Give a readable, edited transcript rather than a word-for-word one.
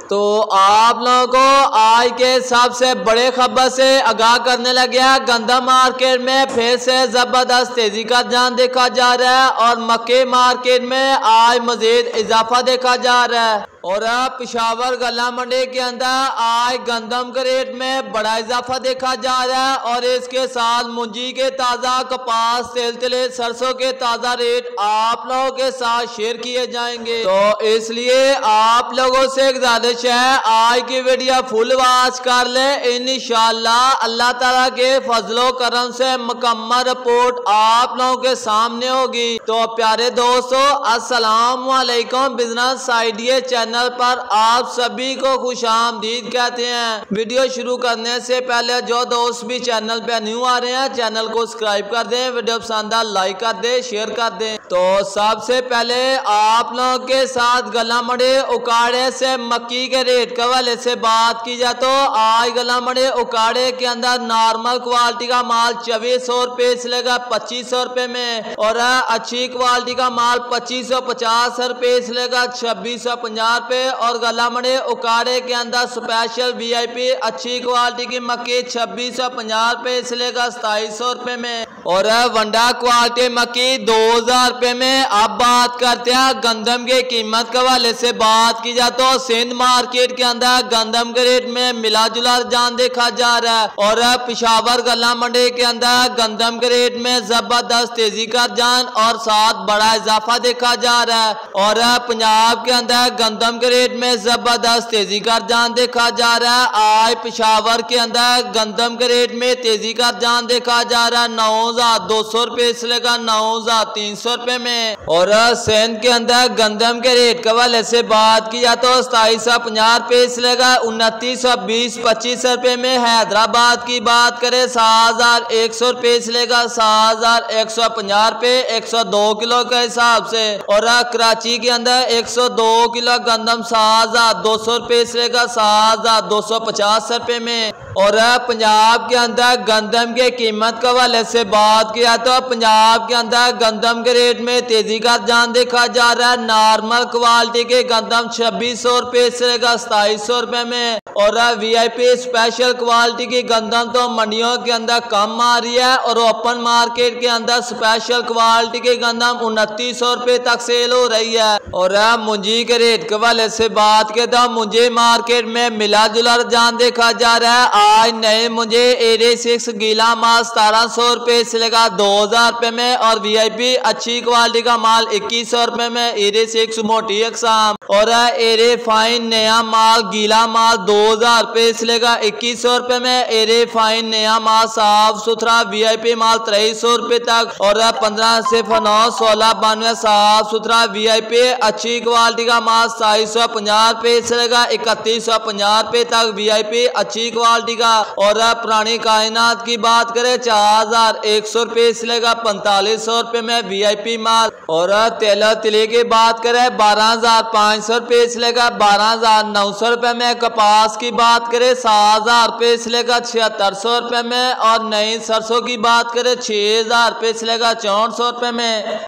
तो आप लोगों को आज के सबसे बड़े खबर से आगाह करने लगे हैं। गंदम मार्केट में फिर से जबरदस्त तेजी का रुझान देखा जा रहा है और मक्के मार्केट में आज मजीद इजाफा देखा जा रहा है। और पिशावर गला मंडी के अंदर आज गंदम के रेट में बड़ा इजाफा देखा जा रहा है और इसके साथ मुंजी के ताज़ा, कपास, तिल, सरसों के ताज़ा रेट आप लोगों के साथ शेयर किए जाएंगे। तो इसलिए आप लोगों से गुजारिश है आज की वीडियो फुल वॉच कर ले। इंशाअल्लाह अल्लाह ताला के फजलो करम से मुकम्मल रिपोर्ट आप लोगों के सामने होगी। तो प्यारे दोस्तों, अस्सलाम वालेकुम। बिजनेस आइडिया चैनल पर आप सभी को खुशामदीद कहते हैं। वीडियो शुरू करने से पहले जो दोस्त भी चैनल पे न्यू आ रहे हैं चैनल को सब्सक्राइब कर दें, वीडियो पसंद आए लाइक कर दें, शेयर कर दें। तो सबसे पहले आप लोगों के साथ गला मंडी उकाड़े से मक्की के रेट के हवाले से बात की जाए तो आज गला मंडी उकाड़े के अंदर नॉर्मल क्वालिटी का माल 2400 रुपये से लेगा 2500 रुपये में और अच्छी क्वालिटी का माल 2550 रुपये से लेगा 2650 रुपये और गला मंडी उकाड़े के अंदर स्पेशल VIP अच्छी क्वालिटी की मक्की 2650 रुपये से लेगा 2700 रुपये में और वंडा क्वालिटी मक्की 2000 रुपये में। अब बात करते हैं गंदम के कीमत के हवाले से बात की जाए तो सिंध मार्केट के अंदर गंदम के रेट में मिला जुला रुझान देखा जा रहा है और पिशावर गला मंडी के अंदर गंदम के रेट में जबरदस्त तेजी का रुझान और साथ बड़ा इजाफा देखा जा रहा है और पंजाब के अंदर गंदम के रेट में जबरदस्त तेजी का रुझान देखा जा रहा है। आज पिशावर के अंदर गंदम के रेट में तेजी का रुझान देखा जा रहा है 9200 रुपये से लेकर 9300 रुपये में और सिंध के अंदर गंदम के रेट के हवाले से बात की जाए तो 2750 रुपये से लेकर 2920-25 रुपये में। हैदराबाद की बात करें 7100 रुपये से लेकर 7150 रुपये 102 किलो के हिसाब से और कराची के अंदर 102 किलो गंदम 7200 रुपये से लेकर 7250 रुपये में और पंजाब के अंदर गंदम के कीमत के हवाले से बात किया तो पंजाब के अंदर गंदम के रेट में तेजी का रुझान देखा जा रहा है। नॉर्मल क्वालिटी के गंदम 2600 रुपये से लेकर 2700 रुपये में और VIP स्पेशल क्वालिटी की गंदम तो मंडियों के अंदर कम आ रही है और ओपन मार्केट के अंदर स्पेशल क्वालिटी की गंदम 2900 रुपये तक सेल हो रही है और मुंजी के रेट के हवाले से बात किया तो मुंजी मार्केट में मिला जुला रुझान देखा जा रहा है। आज नए मुंजे एरे 6 गीला माल 1700 रुपये से लेकर 2000 रुपये में और VIP अच्छी क्वालिटी का माल 2100 रुपये में एरे 6 मोटी अकसाम और एरे फाइन नया माल गीला माल 2000 रुपये से लेकर 2100 रुपये में एरे फाइन नया माल साफ सुथरा VIP माल 2300 रुपये तक और 15 से 9 16 92 साफ सुथरा VIP अच्छी क्वालिटी का माल 2750 रुपये से लेकर 3150 रुपये तक VIP अच्छी क्वालिटी का और पुरानी कायनात की बात करें 4100 रुपये से लेकर 4500 रुपये में VIP माल और तिले की बात करें 12500 रुपये से लेकर 12900 रुपये में। कपास की बात करें 7000 रुपये से लेकर 7600 रुपये में और नई सरसों की बात करें 6000 रुपये से लेकर 6400 रुपये में।